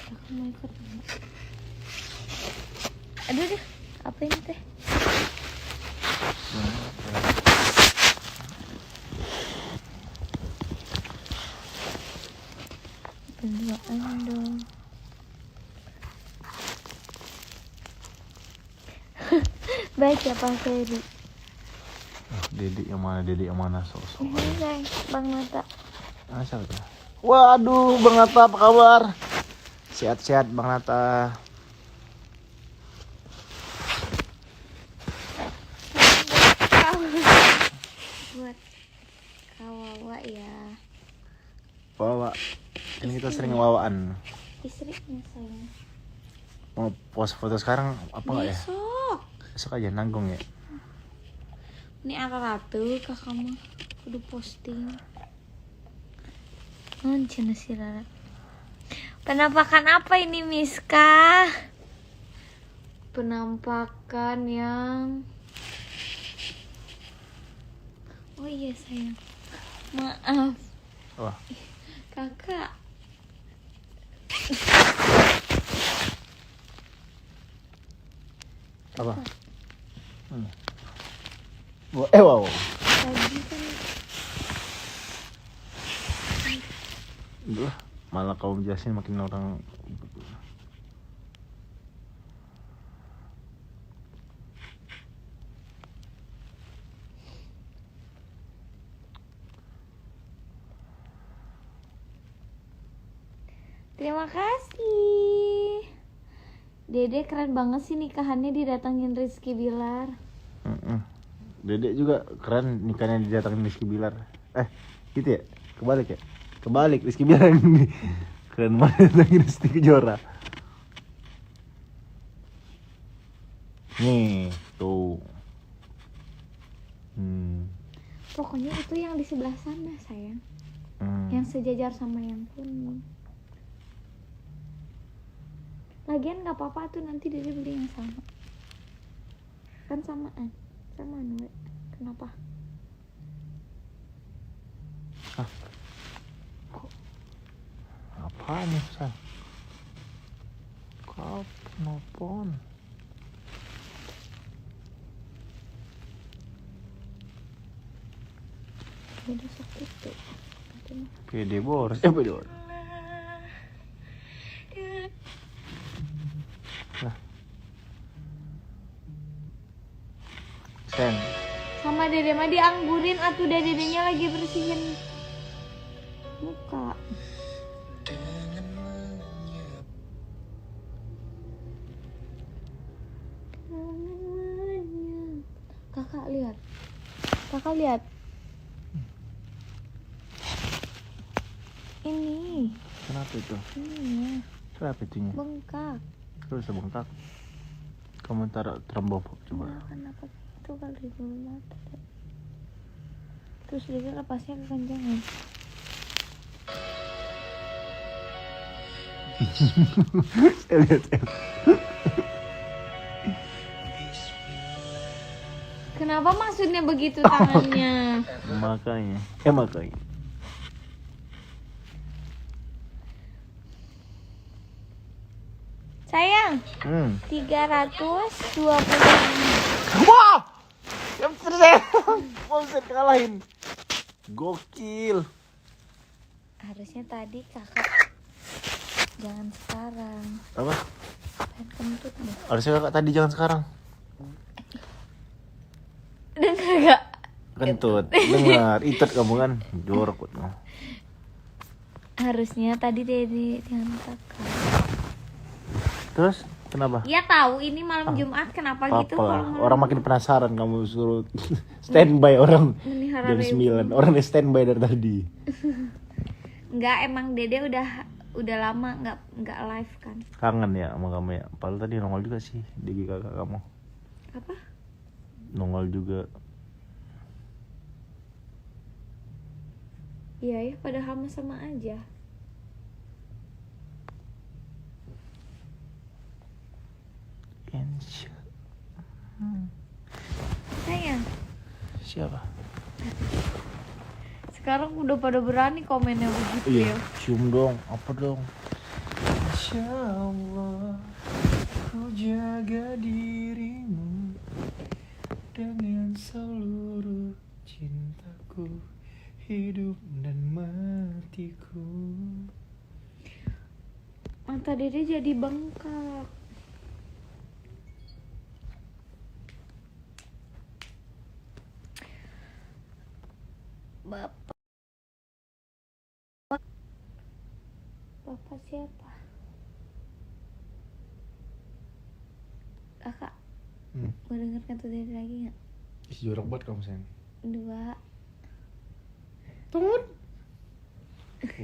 Aku mau ikut. Aduh deh, apa ini teh? Berduaan dong. Baik ya Pak Ferry. Dedek yang mana? Dedek yang mana? Sok-sok. Ini sayang, Bang Nata. Siapa tuh? Waduh, Bang Nata apa kabar? Sehat-sehat Bang Nata. Buat kawawa ya. Wawa. Kan kita sering wawaan. Istrinya sayang. Mau post foto sekarang apa enggak ya? Besok. Besok aja nanggung ya. Ini ratu kakak mah udah posting. Cina si Rara. Penampakan apa ini Miska? Penampakan yang oh iya sayang. Maaf Wah, kakak. apa? Wow. Tadi kan Duh, malah kau jelasin makin orang. terima kasih. Dede keren banget sih nikahannya didatangin Rizky Bilar. Dedek juga keren nikahnya didatangin Rizky Bilar. Gitu ya? Kebalik ya? Kebalik, Rizky Bilar ini keren banget datangin Rizky Kejora. Nih, tuh. Pokoknya itu yang di sebelah sana sayang. Yang sejajar sama yang kuning. Lagian nggak apa-apa tuh, nanti Dede beli yang sama. Kan samaan we. Kenapa? Apaan nih, Say? Kapan? Dede sakit tuh. PD boros. PD boros. Sen. Sama Dede mah dianggurin atuh, Dedenya lagi bersihin muka. Kakak lihat. Ini. Kenapa itu? Ini Kenapa itunya? bengkak. Terus bengkak. Kamu taruh trombopop coba. Kenapa itu kali dulu mata. Terus dia lepasnya kekenjangan. Lihat. Kenapa maksudnya begitu tangannya? Makanya. Sayang. 320. Wah! Yang saya bisa kalahin. Gokil. Harusnya tadi kakak. Jangan sekarang. Apa? Pengen kentut deh. Harusnya kakak tadi, jangan sekarang. Dengar gak? Kentut. Dengar, itut kamu kan. Jorok kamu. Harusnya tadi Dede jangan kakak. Terus kenapa? Iya tahu ini malam Jumat kenapa gitu Apalah, kalau orang makin penasaran kamu suruh standby orang melihara jam review. 9. Orang standby dari tadi. Enggak, emang Dede udah lama nggak live kan. Kangen ya sama kamu ya. Padahal tadi nongol juga sih di kakak kamu. Apa? Nongol juga. Iya ya, padahal sama aja. Sayang, Siapa? sekarang udah pada berani komennya begitu Iya, ya. cium dong, apa dong? Insya Allah ku jaga dirimu dengan seluruh cintaku, hidup dan matiku. Mata Dede jadi bengkak. Bapak siapa? Kakak mau denger kata Dede lagi nggak? Ih, jorok banget kamu sayang. 2. Tut.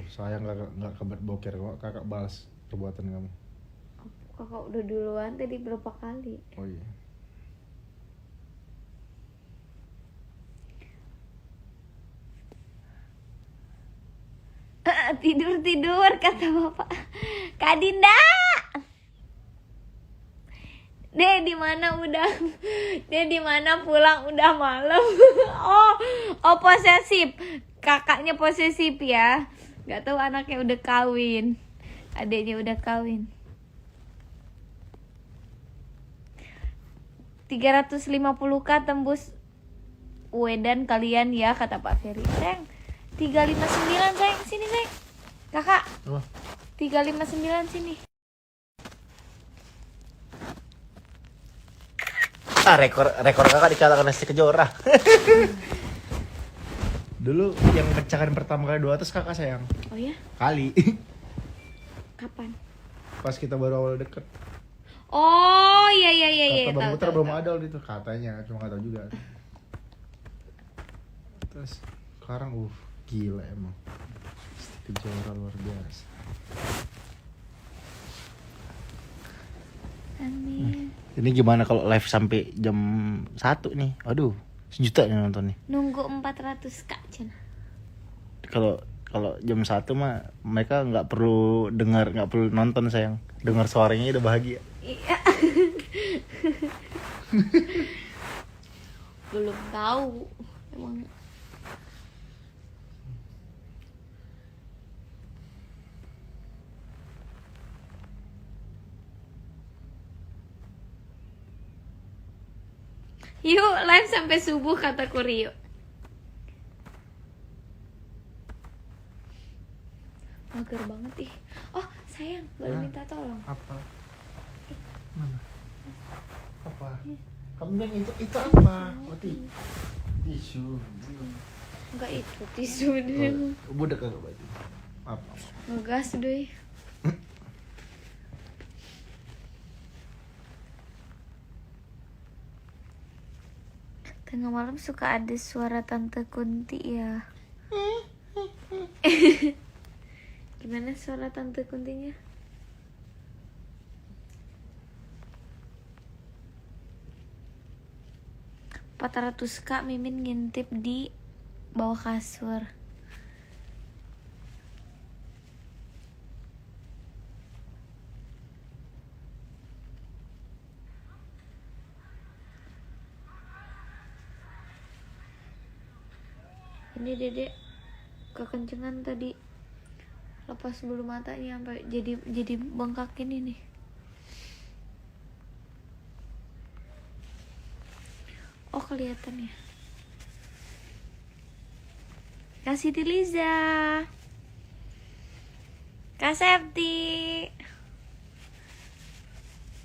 Sayang nggak kebat boker kok, kakak balas perbuatan kamu. Kakak udah duluan tadi berapa kali? Oh iya. Tidur kata bapak. Kak Dinda. Dek di mana udah? Dek di mana pulang udah malam? oh posesif. Kakaknya posesif ya. Gak tahu anaknya udah kawin. Adiknya udah kawin. 350k tembus Wedan kalian ya, kata Pak Ferry. Sayang, 359 sayang, sini sayang. Kakak. Apa? 359 sini. Rekor kakak dikalahkan Lesti Kejora. Dulu yang pecahan pertama kali 200 kakak sayang. Oh ya? Kali. Kapan? Pas kita baru awal deket. Oh iya. Kata Bang Putra tahu. belum ada waktu itu katanya, cuma nggak tahu juga. Terus sekarang gila emang. Lesti Kejora luar biasa. Amin. Ini gimana kalau live sampai jam 1 nih? Aduh, 1 juta nih nonton nih. Nunggu 400 kak Cen. Kalau jam 1 mah mereka nggak perlu dengar, nggak perlu nonton sayang. Dengar suaranya udah bahagia. Iya. Belum tahu emang. Yuk live sampai subuh kata Rio. Mager banget ih. Oh sayang, boleh minta tolong. Apa? Mana? Apa? Kamu yang itu apa? Tisu. Enggak itu tisu deh. Budak kagak baju. Apa? Ngegas deh. Tengah malam suka ada suara Tante Kunti ya. Gimana suara Tante Kuntinya? Kak Mimin ngintip di bawah kasur. Ini Dedek kekencengan tadi, lepas bulu matanya sampai jadi bengkak ini nih. Oh kelihatan ya. Kasih di Liza, Kak Septi.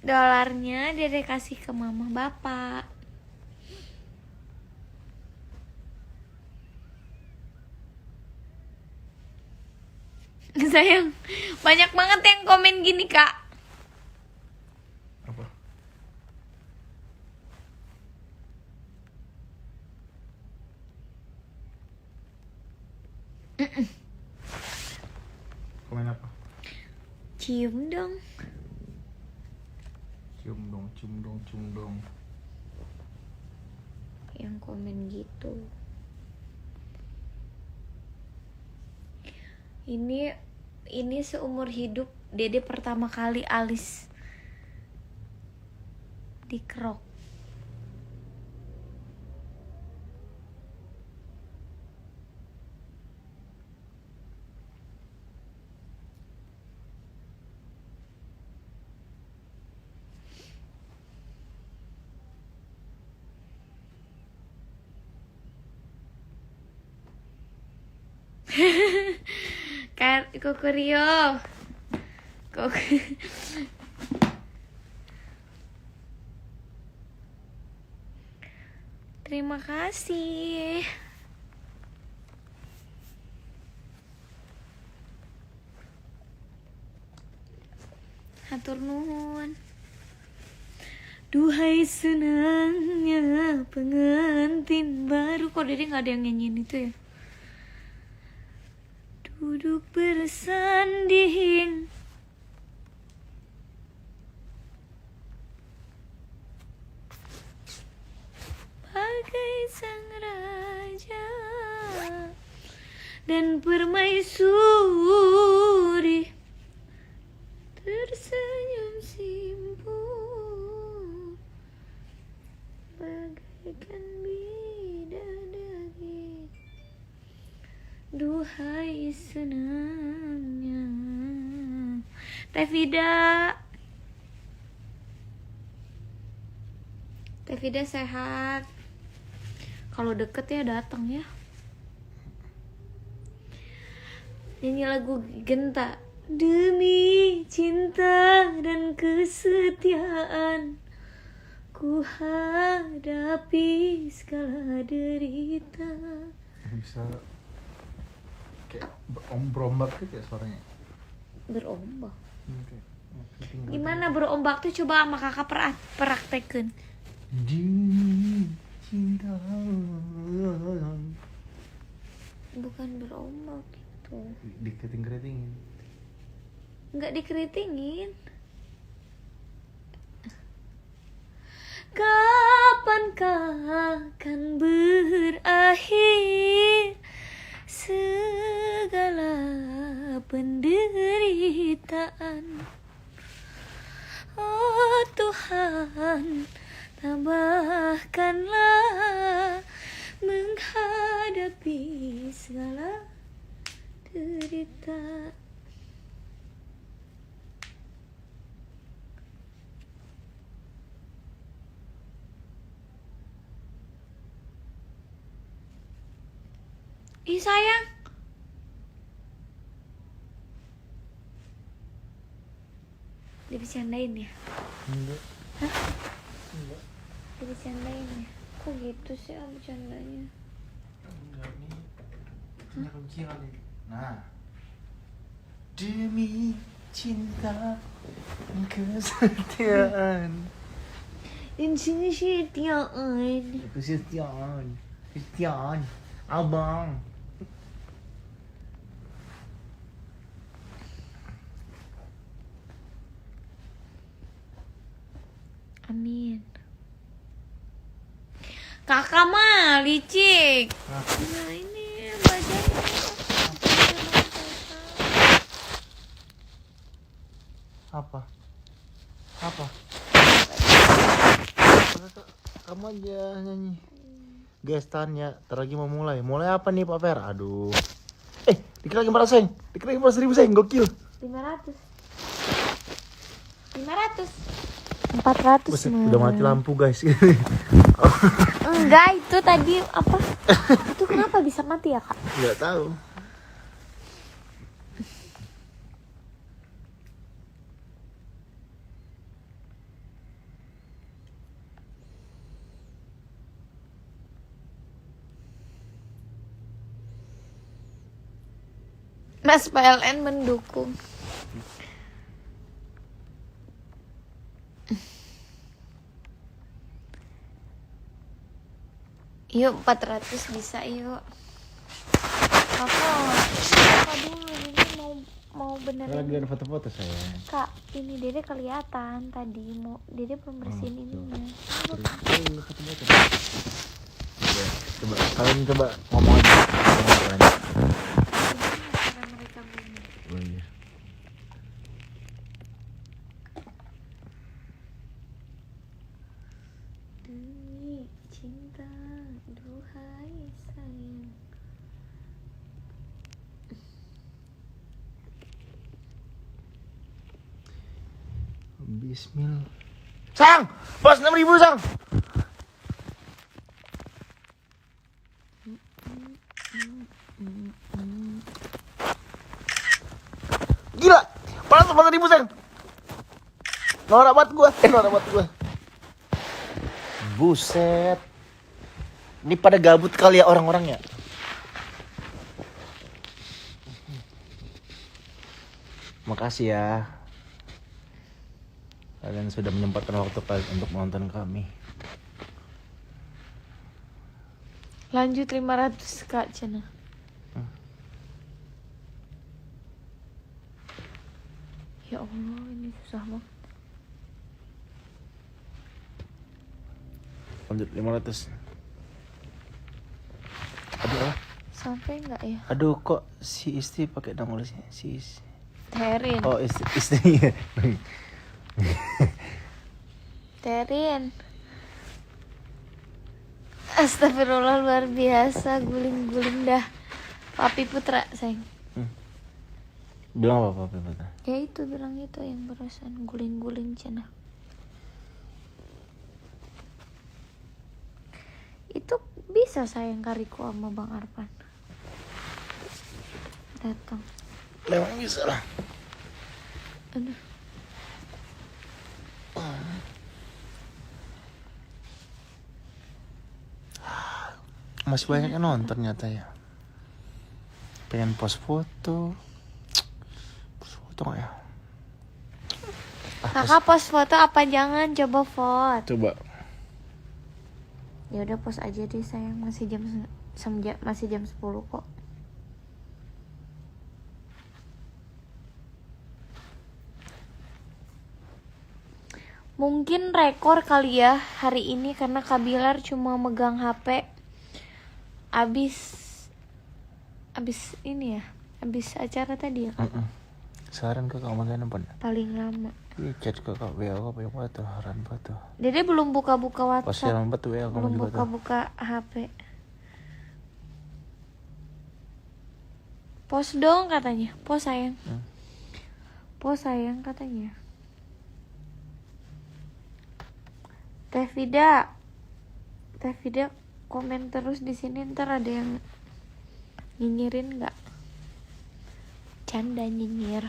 Dolarnya Dedek kasih ke mama bapak. Sayang, banyak banget yang komen gini kak. Apa? Komen apa? Cium dong. Cium dong. Yang komen gitu. Ini seumur hidup Dede pertama kali alis dikerok. Kokurio. Terima kasih. Hatur nuhun. Duhai senangnya pengantin baru. Kok Dede gak ada yang nyanyiin itu ya? Duduk bersanding bagai sang raja dan permaisuri tersenyum simpul bagaikan bidadari. Duhai senangnya Teh Vida sehat. Kalau deket ya datang ya. Nyanyi lagu Genta. Demi cinta dan kesetiaan ku hadapi segala derita. Bisa kayak berombak tuh kayak suaranya. Berombak. Kayak Gimana berombak tuh, coba sama kakak praktekin. Demi cinta. Bukan berombak gitu. Dikeriting-keritingin. Nggak dikeritingin. Kapankah akan berakhir segala penderitaan? Oh Tuhan, tambahkanlah menghadapi segala derita. Ih sayang, dibercandain ya? Enggak. Hah? Enggak. Dibercandain ya? Kok gitu sih bercandanya? Enggak nih. Punya kebiasaan nih. Nah. Demi cinta dan kesetiaan. Kesetiaan. Abang. Amin. Kakak mah licik. Nah ini bajanya. Apa? Kamu aja nyanyi. Gestan ya, ntar lagi mau mulai. Mulai apa nih Pak Fer? Aduh. Dikira lagi 400 seng. Dikira lagi 400.000 seng, gokil. 500. 400 Buset, mah. udah mati lampu guys. Enggak, itu tadi apa? Itu kenapa bisa mati ya, Kak? Nggak tahu. Mas PLN mendukung. Yuk 400 bisa yuk. Apa dulu ini mau benerin. Lagi ada foto-foto saya. Kak, ini Dede kelihatan tadi mau Dede belum bersihin ininya. Foto-foto. Coba kalian coba ngomong aja. Cara mereka bunyi. Oh iya. Demi cinta, duhai sayang. Bismillah. Sang, pas 6.000 sang. ribu sayang. Norak banget gua. Buset. Ini pada gabut kali ya orang-orangnya. Makasih ya. Kalian sudah menyempatkan waktu kalian untuk menonton kami. Lanjut 500 Kak Cina. Ya Allah, ini susah banget. Lanjut 500. Aduh, Sampai nggak ya? aduh kok si istri pakai nama lu sih? Si istri. Terin. Oh, istrinya. Terin. Astagfirullah, luar biasa, guling-guling dah. Papi Putra, sayang. Bilang apa Putra? Ya itu bilang itu yang barusan guling-guling Cina. Itu bisa sayang Kariko sama Bang Arpan. Datang. Memang bisa lah. Aduh. Masih banyak yang nonton ternyata ya. Pengen post foto. Post foto nggak ya? Kakak post foto apa jangan? Coba foto. Coba. Ya udah post aja deh sayang, masih jam 10 kok. Mungkin rekor kali ya hari ini karena Kak Bilar cuma megang HP abis ini ya, abis acara tadi ya Kak. Saran kakak makan apa? Paling lama. Iya chat kakak WA apa yang tuh haran tuh. Dede belum buka-buka Pas WhatsApp, yang tuh WA kamu belum juga tuh. buka-buka HP. Post dong katanya, post sayang. Post sayang katanya. Teh Vida komen terus di sini, ntar ada yang nyinyirin nggak? Canda nyinyir.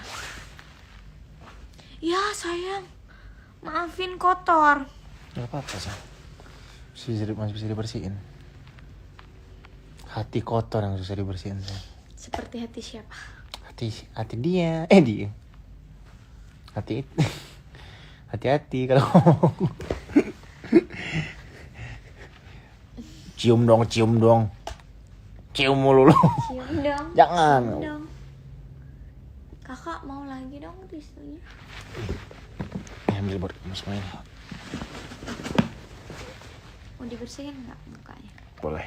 Ya sayang, maafin kotor. Gak apa-apa sih. Masih bisa dibersihin. Hati kotor yang susah dibersihin sih. Seperti hati siapa? Hati dia. Dia. Hati-hati kalau ngomong. Cium dong. Cium mulu lu. Cium dong. Jangan. Cium dong. Kakak mau lagi dong tisunya. Ambil buat kamu semua ini. Mau dibersihin nggak mukanya? Boleh.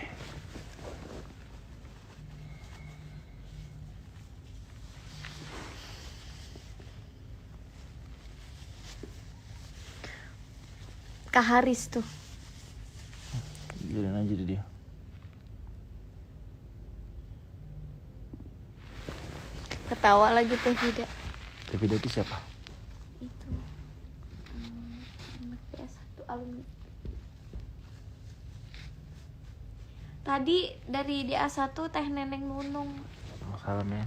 Kak Haris tuh. Jalan aja dia. Ketawa lagi Teh Vida. Teh Vida itu siapa? Itu anak PS1 alumni. Tadi dari DA1 Teh Neneng Nunung. Oh, salam ya.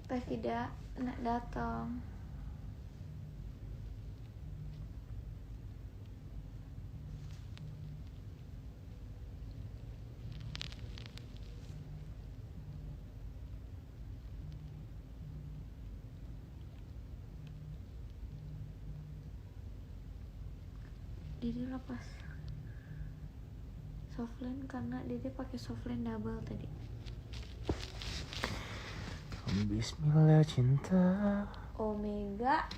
Teh Vida nak datang. Dede lepas softline karena Dede pakai softline double tadi. Bismillah cinta. Omega.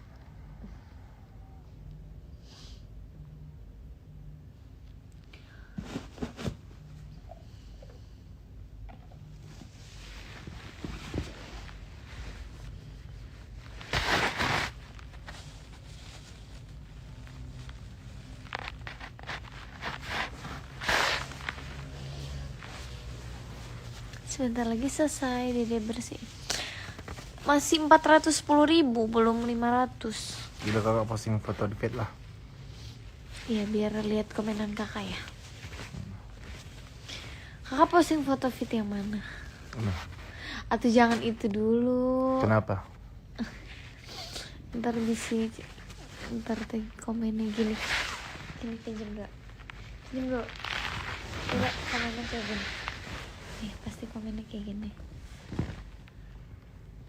Sebentar lagi selesai Dede bersih. Masih 410.000, belum 500. Gila kakak posting foto di feed lah. Iya biar lihat komenan kakak ya. Kakak posting foto feed yang mana? Atau jangan itu dulu. Kenapa? Ntar bisa, ntar tuh komennya gini pinjem gak? Pinjem bro. Coba komennya kayak gini. Nih pasti komennya kayak gini.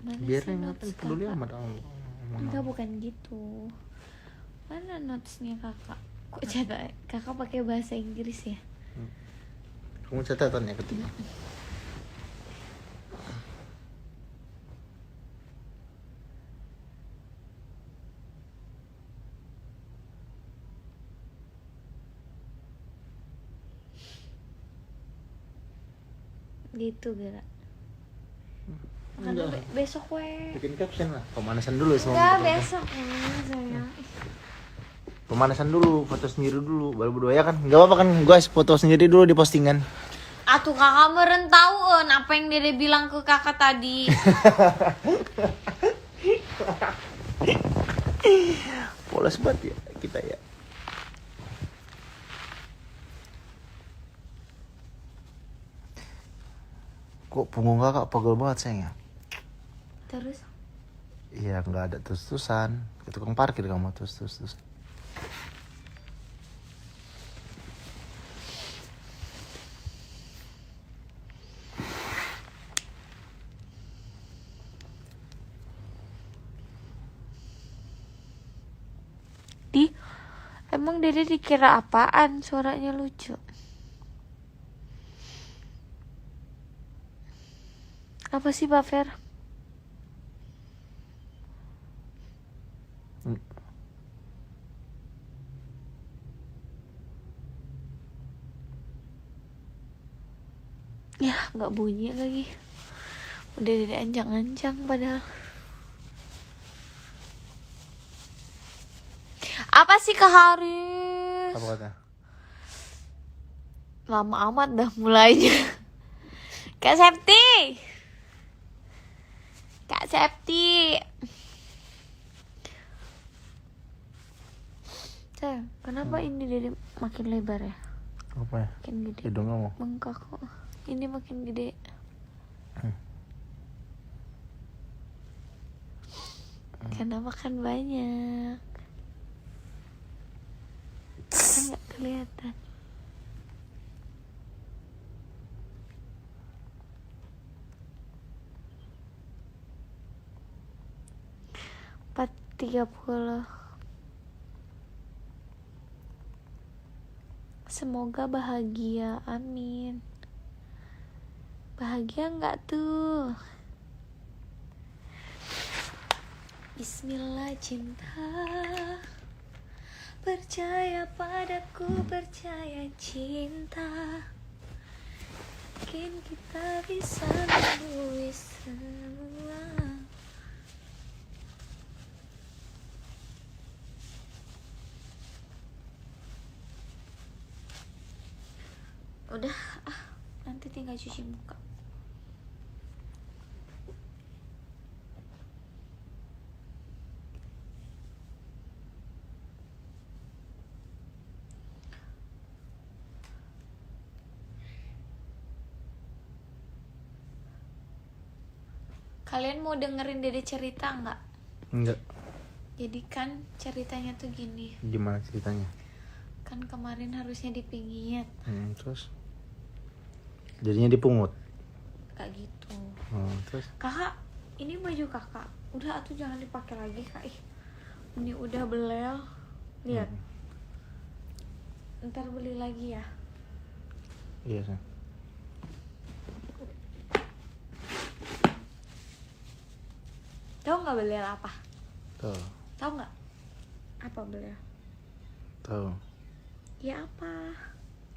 Mana Biar sih yang notes ngapain peduli kakak? amat Enggak, bukan gitu. Mana notesnya kakak? Kok catat? Kakak pakai bahasa Inggris ya? Kamu catatannya ketik. Gitu gerak. Makan Enggak. dulu besok weh. Bikin caption lah. Pemanasan dulu semua. Enggak, besok sayang. Pemanasan dulu, foto sendiri dulu, baru berdua ya kan? Gak apa-apa kan guys, foto sendiri dulu di postingan. Atuh kakak merentaun apa yang dia bilang ke kakak tadi. Polos banget ya kita ya. Kok punggung kakak pegel banget sayang ya? Terus Iya nggak ada terus-terusan. Ke tukang parkir kamu terus. emang Dede dikira apaan? Suaranya lucu. Apa sih Pak Fer? Ya nggak bunyi lagi. Udah Dede anjang-anjang padahal. Apa sih Kak Haris? Apa kata? Lama amat dah mulainya. Kak Septi. Kak Septi. Sayang, kenapa ini Dede makin lebar ya? Apa ya? Makin gede. Hidung kamu. Bengkak kok. Ini makin gede. Karena makan banyak. Kan nggak kelihatan. Empat 30. Semoga bahagia, amin. Bahagia nggak tuh? Bismillah cinta, percaya padaku, percaya cinta, mungkin kita bisa melalui semua. Udah, nanti tinggal cuci muka. Kalian mau dengerin Dede cerita nggak? Enggak. Jadi kan ceritanya tuh gini. Gimana ceritanya? Kan kemarin harusnya dipingit. Terus? Jadinya dipungut. Kayak gitu. Terus? Kakak, ini baju kakak. Udah atuh jangan dipakai lagi kak. Ini udah belel. Lihat. Ntar beli lagi ya. Iya sih. Tahu nggak belel apa? Tahu. Tahu nggak? Apa belel? Tahu. Ya apa?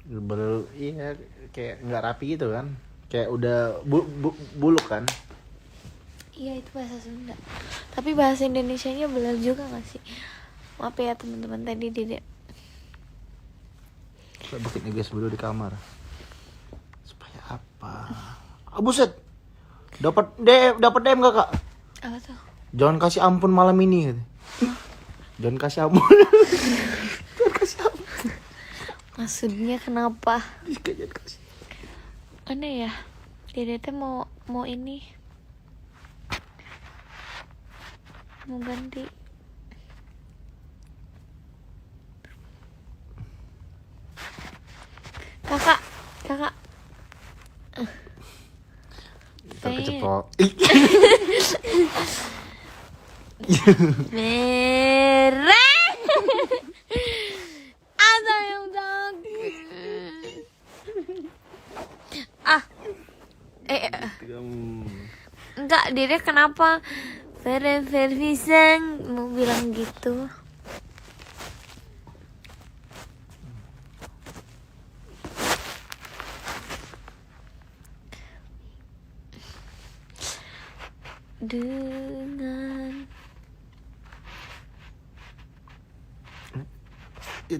Baru iya kayak nggak rapi gitu kan? Kayak udah buluk kan? Iya itu bahasa Sunda. Tapi bahasa Indonesianya belel juga nggak sih? Maaf ya teman-teman tadi Dede. Saya bikin guys dulu di kamar. Supaya apa? Buset. Dapat DM kakak. Apa tuh? Jangan kasih ampun malam ini. Jangan kasih ampun. Jangan kasih ampun. Maksudnya kenapa? Jangan kasih. Mana ya? Dede teh mau ini. Mau ganti kok. Merah. Ada yang takut. Ah. Enggak, Dede kenapa Fervisang mau bilang gitu? Dengan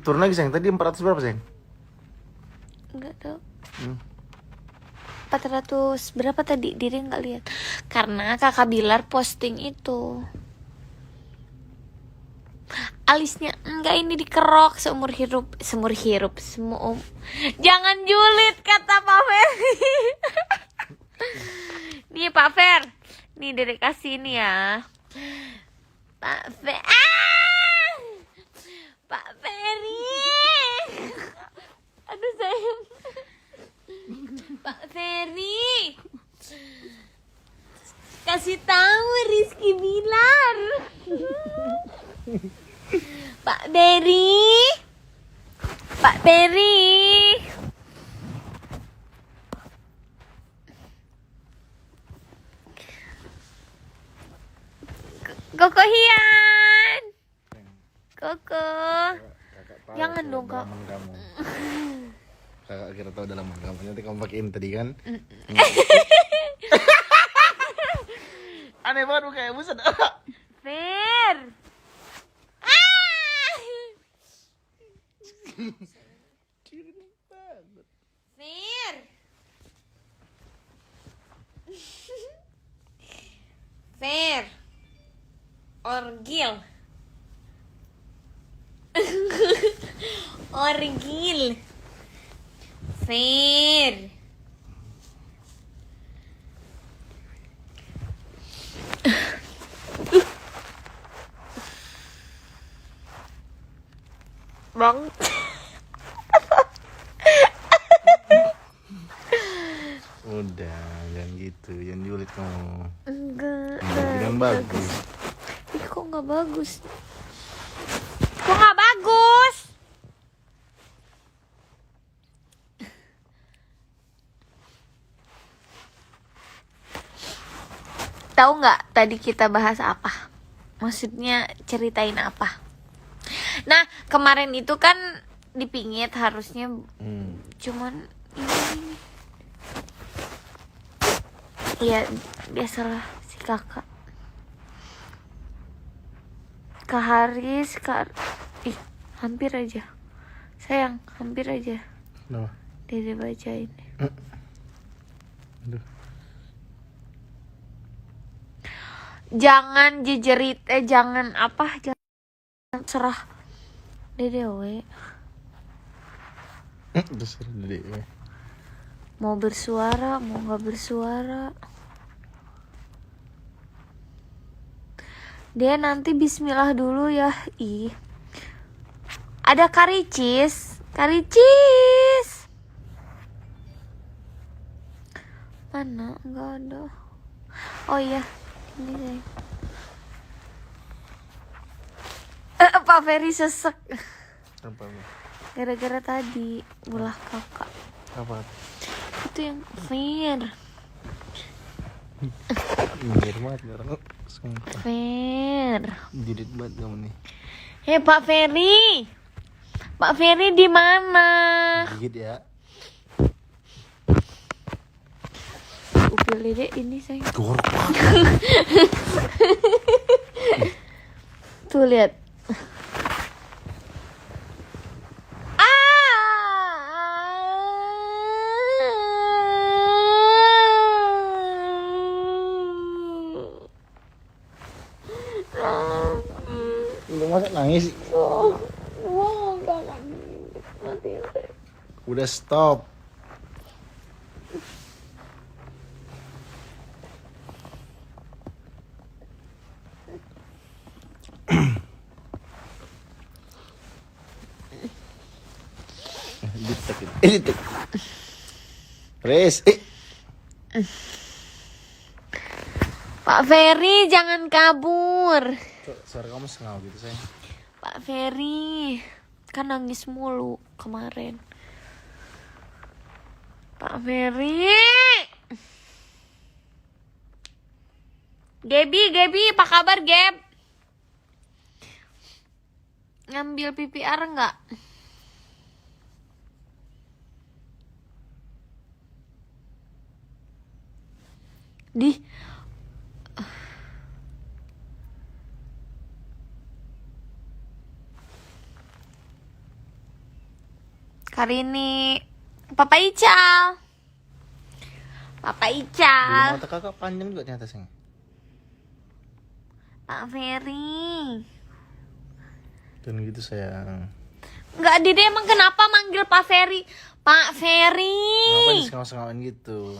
Turun lagi sayang, tadi 400 berapa sayang? enggak tahu. 400 berapa tadi? Diri nggak lihat karena kakak Bilar posting itu alisnya enggak, ini dikerok seumur hidup semua jangan julid kata Pak Fer. Nih Pak Fer, nih Dede kasih ini ya Pak Fer. Pak Ferry, aduh sayang. Pak Ferry, kasih tahu Rizky Bilar. Pak Ferry, Pak Ferry. Koko Hian, Koko. Jangan dong kak. Kamu. Kakak kira tahu dalam kamu, nanti kamu pakein tadi kan? Aneh banget kayak buset. Fer. Fer. Fer. Orgil. Orgil. Fer. Bang. Udah, jangan gitu, jangan julid kamu. Enggak. Yang bagus. Ih, kok nggak bagus? Kok nggak bagus? Tahu nggak tadi kita bahas apa? Maksudnya ceritain apa? Nah, kemarin itu kan dipingit harusnya cuman ini. Ya, biasalah si kakak. Kak Haris, ih, hampir aja. Sayang, hampir aja. Kenapa? Dede bacain. Aduh. Jangan jejerit, jangan apa, jangan serah. Dede we. Terserah Dede we. Mau bersuara, mau nggak bersuara. Dia nanti bismillah dulu ya. Ih. Ada karicis. Karicis. Mana? Enggak ada. Oh iya. Ini saya. Pak Ferry sesek. Apa? Gara-gara tadi ulah kakak. Apa? Itu yang Fer. Ngir banget nih orang. Sumpah. Fer. Julid banget kamu nih. Hei Pak Ferry. Pak Ferry di mana? Gigit ya. Upil Dede ini saya. Gorok. Tuh lihat. Lu masa nangis? Enggak mati. Udah stop. Editek. Res. Pak Ferry, jangan kabur. Suara kamu sengau gitu sayang. Pak Ferry, kan nangis mulu kemarin. Pak Ferry. Gebi, apa kabar, Geb? Ngambil PPR enggak? Di Karini, Papa Ical. Papa Bulu Ical. mata kakak panjang juga ternyata sayang. Pak Ferry. Dan gitu sayang. Enggak, Dede emang kenapa manggil Pak Ferry? Pak Ferry. Kenapa disengau-sengauin gitu?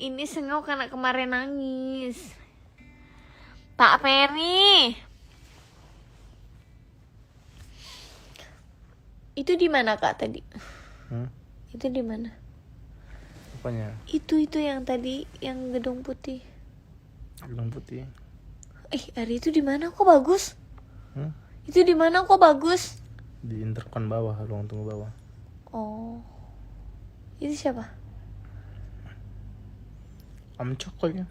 Ini sengau karena kemarin nangis. Pak Ferry. Itu di mana Kak tadi? Itu di mana? Apanya? Itu yang tadi yang gedung putih. Gedung putih. Hari itu di mana kok bagus? Itu di mana kok bagus? Di intercon bawah, ruang tunggu bawah. Oh. Itu siapa? Am cokolnya.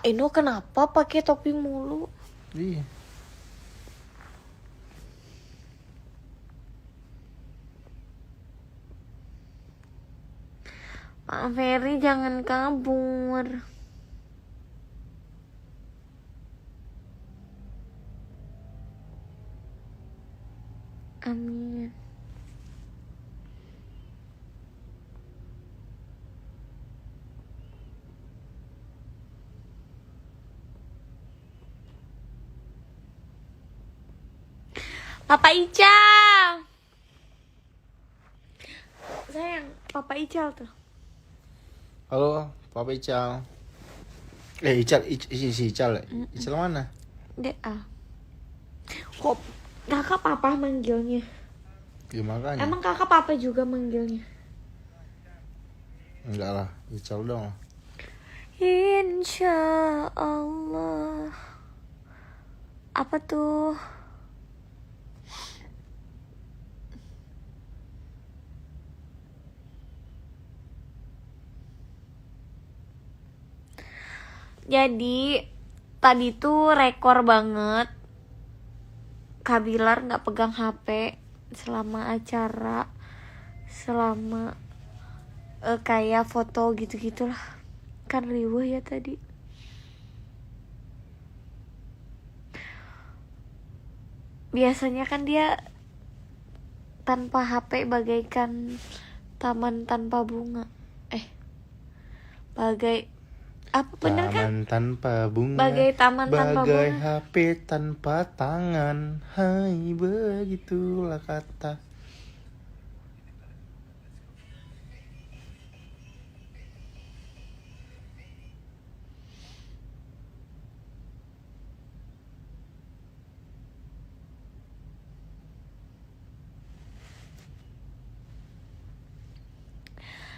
Eno kenapa pakai topi mulu? Iya. Pak Ferry jangan kabur. Amin. Papa Ical. Sayang, Papa Ical tuh. Halo, Papa Ical. Ical, si Ical. Ical mana? DA. Kok kakak papa manggilnya? Ya makanya. Emang kakak papa juga manggilnya? Enggak lah, Ical dong. Insya Allah. Apa tuh? Jadi tadi tuh rekor banget Kak Bilar gak pegang HP selama acara, selama kayak foto gitu-gitulah. Kan riweh ya tadi. Biasanya kan dia tanpa HP bagaikan taman tanpa bunga. Bagai apa bener kan? Taman tanpa bunga. Bagai taman tanpa bagai bunga. HP tanpa tangan. Hai, begitulah kata.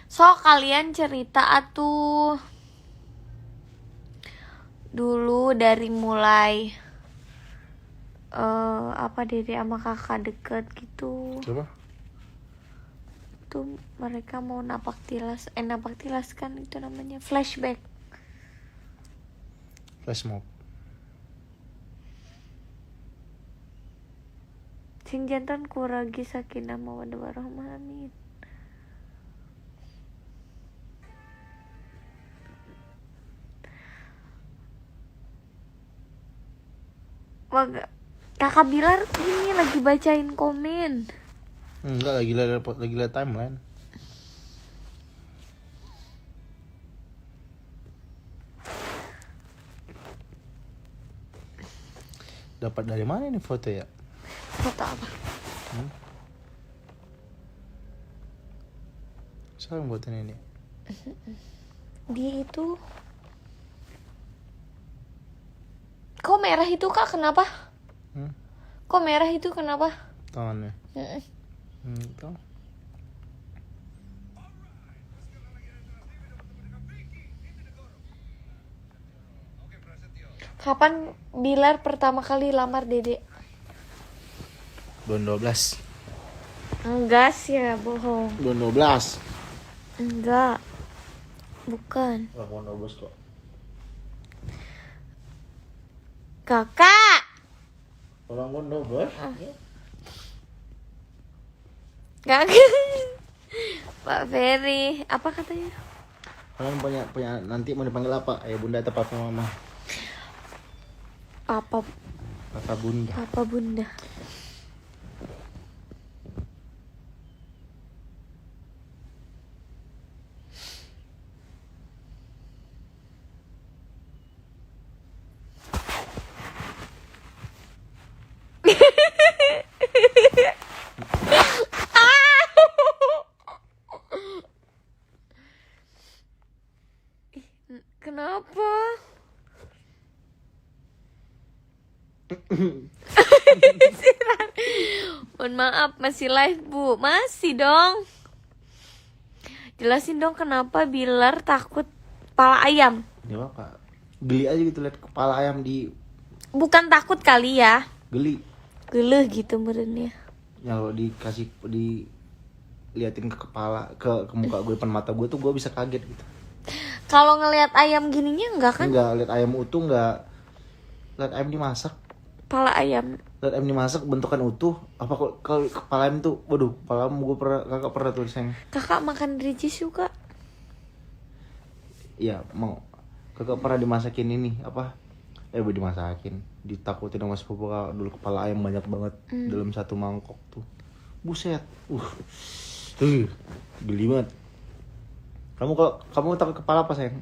So kalian cerita atuh dulu dari mulai apa Dede sama kakak deket gitu. Coba. Tuh mereka mau napak tilas kan itu namanya flashback. Flash mob. Sing jantan kuragi sakinah mawaddah warahmah amin. Kakak Bilar ini lagi bacain komen. Enggak, lagi lihat timeline. Dapat dari mana nih foto ya? Foto apa? Siapa yang buatin ini? Dia itu. Kok merah itu Kak? Kenapa? Kok merah itu kenapa? Tangannya. Tuh. Kapan Bilar pertama kali lamar Dede? Bulan 12. Enggak sih ya, bohong. Bulan 12. Enggak. Bukan. Bulan 12 kok. Kakak. Orang bulan 12. Kakak. Pak Ferry, apa katanya? Kalian punya nanti mau dipanggil apa? Ayah bunda atau papa mama? Papa Bunda. Papa Bunda. Kenapa? Mohon maaf, masih live Bu. Masih dong. Jelasin dong kenapa Bilar takut kepala ayam. Dia apa? Geli aja gitu lihat kepala ayam di Bukan takut kali ya. geli. Geleh gitu merenya. Ya kalau liatin ke kepala ke muka gue depan mata gue tuh gue bisa kaget gitu. Kalau ngelihat ayam gininya enggak kan? Enggak lihat ayam utuh, enggak lihat ayam dimasak. Kepala ayam. Lihat ayam dimasak bentukan utuh. Apa kok kalau kepala ayam tuh, waduh, kepala ayam gue kakak pernah tuh sayang. Kakak makan rijis juga? Iya mau. Kakak pernah dimasakin ini apa? Dimasakin. Ditakutin sama sepupu kakak dulu kepala ayam banyak banget dalam satu mangkok tuh. Buset. Geli banget. Kamu takut kepala apa sayang?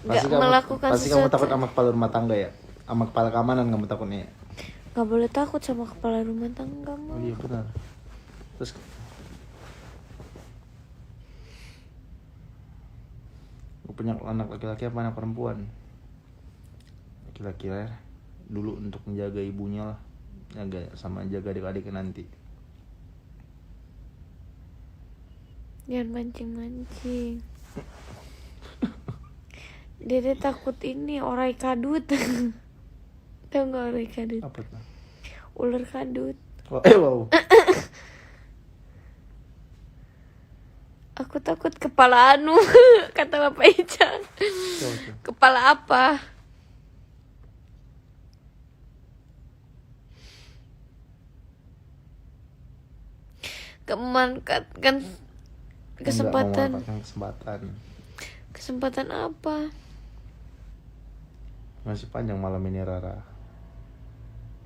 Melakukan pasti sesuatu. kamu takut sama kepala rumah tangga ya? Sama kepala keamanan kamu takutnya ya? Gak boleh takut sama kepala rumah tangga Oh mah. iya benar. Terus gue punya anak laki-laki apa anak perempuan? Laki-laki lah dulu untuk menjaga ibunya lah, jaga adik-adiknya nanti. Jangan mancing-mancing. Dede takut ini orai kadut. Tahu nggak orai kadut? Apa tuh? Ular kadut. Wow. Aku takut kepala anu. Kata Bapak Ican. Kepala apa? Memanfaatkan kesempatan. Kesempatan apa? Masih panjang malam ini Rara.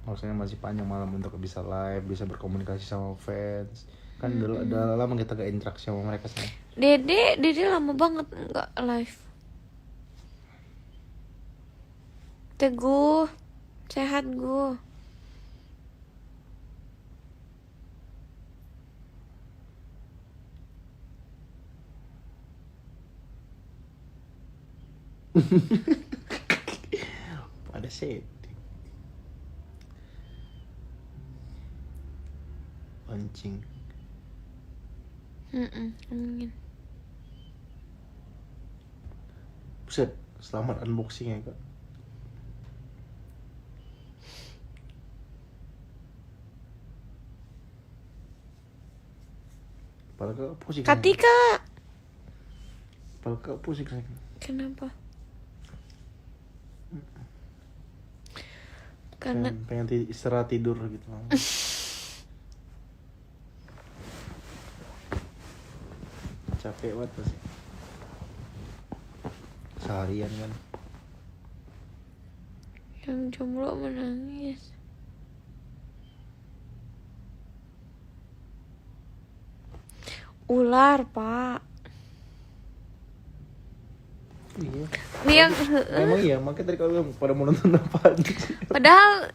Maksudnya masih panjang malam untuk bisa live, bisa berkomunikasi sama fans. Kan udah lama kita gak interaksi sama mereka sih. Dede lama banget nggak live. Teguh, sehat gue. Pada setting pancing. Amin. Buset, selamat unboxing ya kak. Kepala kak pusing. Katika. Kepala kak pusing. Kenapa? Karena pengen istirahat tidur gitu. Capek banget pasti. Seharian kan. yang jomblo menangis. Ular, Pak. Iya. Yang Emang iya, makanya tadi kalau pada mau nonton apa? padahal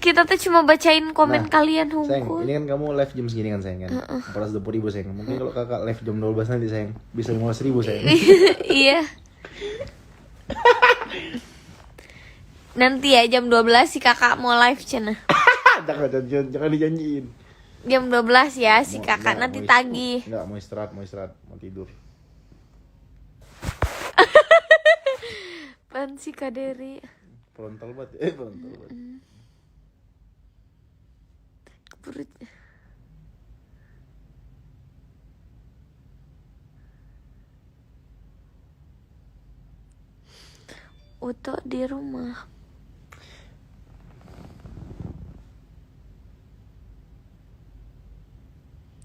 kita tuh cuma bacain komen Nah, kalian sayang, hunkul. ini kan kamu live jam segini kan sayang kan? 420.000 sayang. Mungkin kalau kakak live jam 12 nanti sayang bisa 15.000 sayang. Iya. Nanti ya jam 12 si kakak mau live cina. jangan dijanjiin. Jam 12 ya si kakak Nggak, nanti mau tagih. Enggak, mau istirahat, mau tidur. sih Kak Dery? Frontal banget. Frontal banget. Perut. Uto di rumah.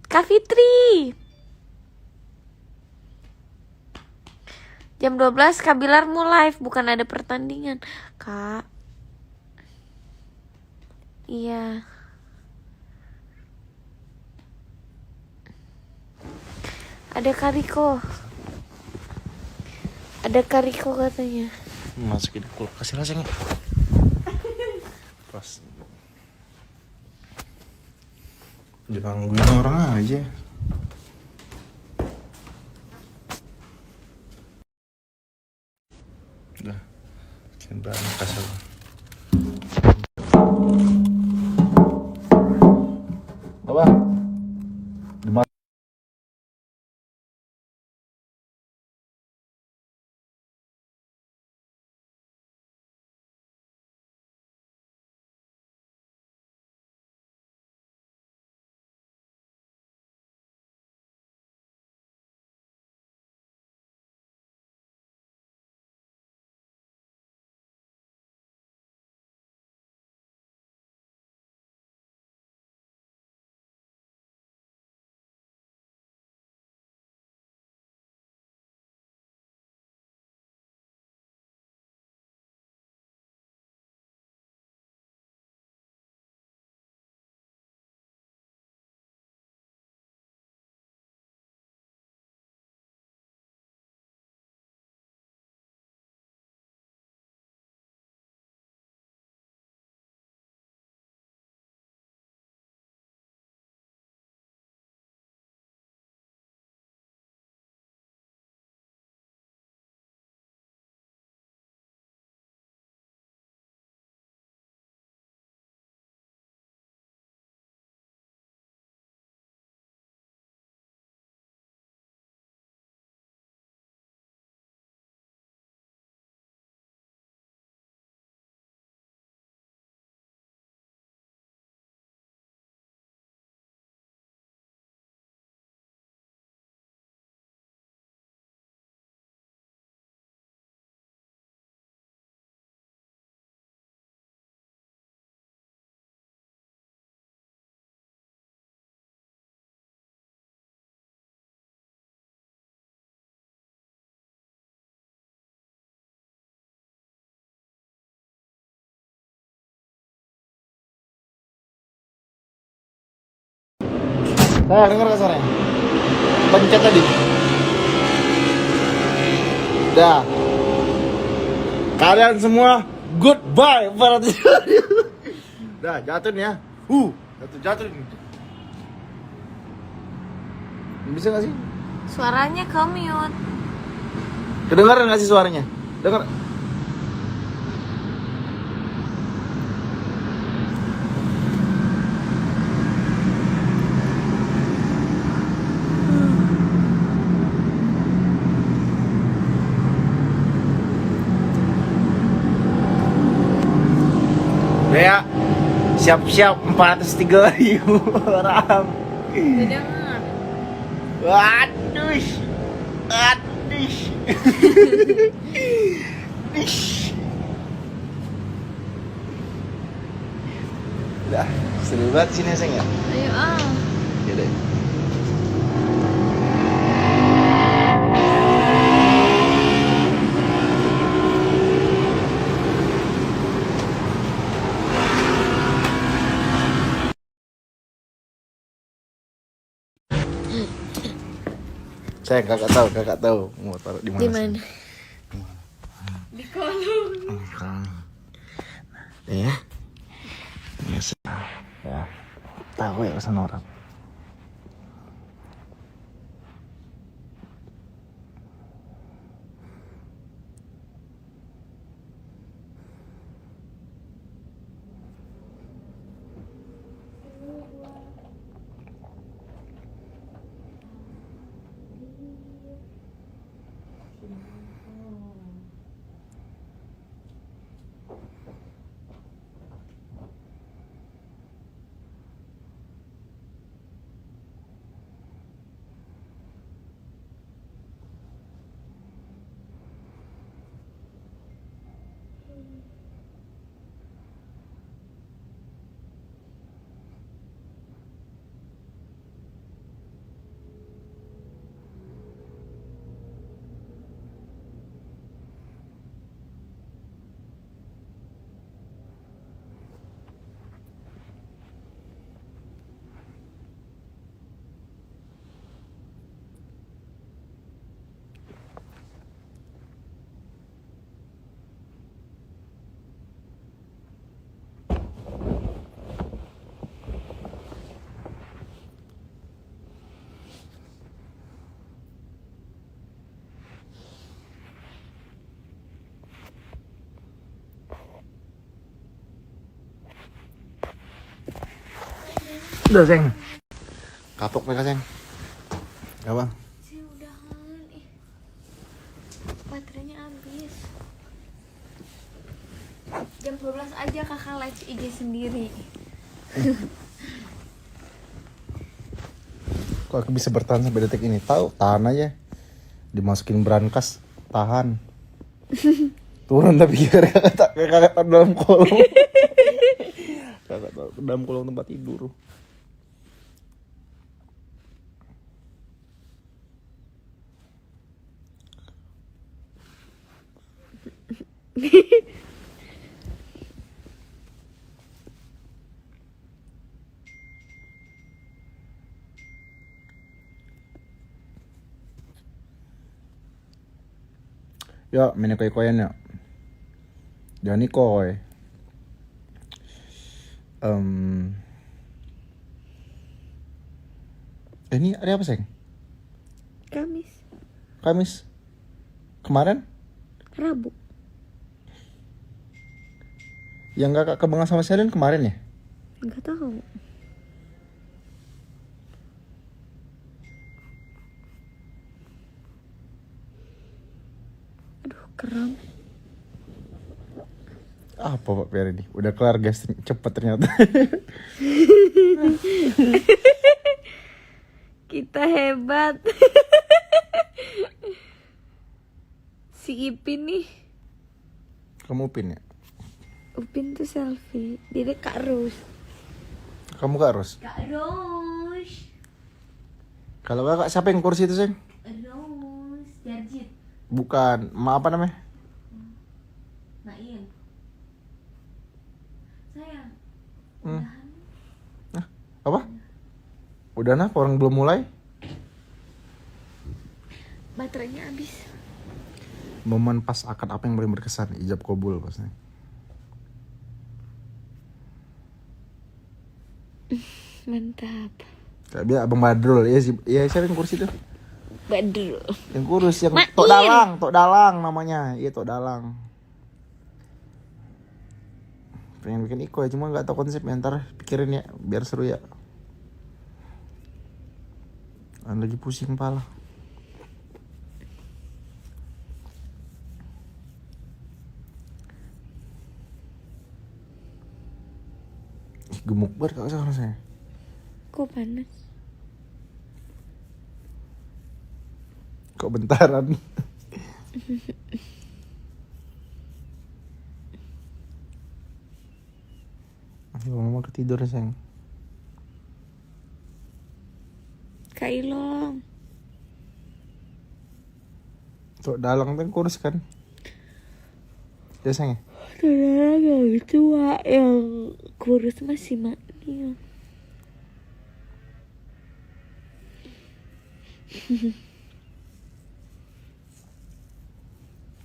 Kak Fitri. Jam 12 Kak Bilar mau live, bukan ada pertandingan, Kak. Iya. Ada Kariko. Ada Kariko katanya. Masukin kulkas rasanya. Pas. Digangguin orang aja. Udah. Sekian banyak kasar. Apa? Nah, denger gak suaranya? Pencet tadi. Dah. Kalian semua goodbye para Dah, jatuh nih ya. Jatuh. Bisa gak sih? Suaranya ke mute. Kedengaran gak sih suaranya? Dengar. Ya, siap-siap 403.000 orang. Dengar. Aduh. Udah, seru banget sini sayang ya. Ayo Ya deh. Saya kakak tahu mau taruh di mana. Di mana? Di kolong. Ya. Ya. Tahu ya pesan orang. Udah, Seng. Kapok mereka, Seng. Ya, Bang. Sih udahan. Baterainya habis. Jam 12 aja kakak live IG sendiri. Kok aku bisa bertahan sampai detik ini? Tahu, tahan aja. Dimasukin brankas, tahan. Turun tapi kakak tahu dalam kolong. Kakak tahu dalam kolong tempat tidur. Ya, mene koy-koyan ya. Jangan koy. Ini hari apa, Seng? Kamis, Kamis. Kemarin? Rabu. Yang kakak kebangan sama Selin kemarin ya? Enggak tahu. Aduh, kram. Apa Pak Peri ini? Udah kelar guys, cepet ternyata. Kita hebat. Si Ipin nih. Kamu Upin ya? Upin tuh selfie. Dia Kak Rus. Kamu Kak Ros? Kak Rus. Kalau kakak siapa yang kursi itu, Seng? Rus. Jarjit. Bukan, apa namanya? Nain. Sayang. Apa? Udah nah, orang belum mulai. Baterainya habis. Momen pas akad apa yang paling berkesan? Ijab kabul pasnya. Mantap. Kayak dia Abang Badrul, iya sih, iya siapa yang kursi tuh? Badru. Yang kurus yang Main. Tok Dalang namanya. Iya Tok Dalang. Pengen bikin iko ya, cuma nggak tahu konsepnya, ntar pikirin ya, biar seru ya. Lagi pusing pala. Gemuk banget kakak sekarang saya. Kok panas? Kok bentaran? Mama ketidur sayang. Kak Ilong. Tok Dalang tuh kurus kan? Ya sayang ya? Saudara yang tua yang kurus masih mati.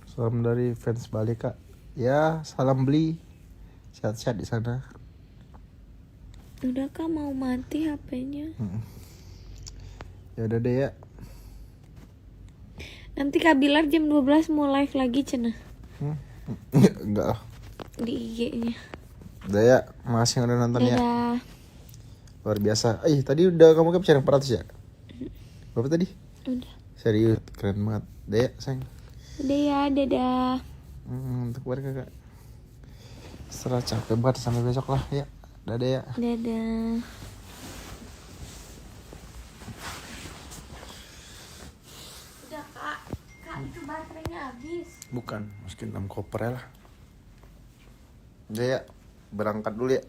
Salam dari fans Bali kak. Ya salam beli. Sehat-sehat di sana. Udah kak mau mati HP-nya. Ya udah deh ya. Nanti Kak Bilar jam 12 mau live lagi cenah. Enggak lah. Di IG-nya. Udah ya, makasih yang udah nonton ya. Dadah. Luar biasa. Tadi udah kamu capture yang 400 ya? Berapa tadi? Udah. Serius, keren banget. Udah ya, sayang. Udah ya, dadah. Untuk keluarga kak. Setelah capek banget, sampai besok lah ya. Dadah ya. Dadah. Udah kak. Kak itu baterainya habis. Bukan, masukin dalam koper ya lah. Udah ya, berangkat dulu ya.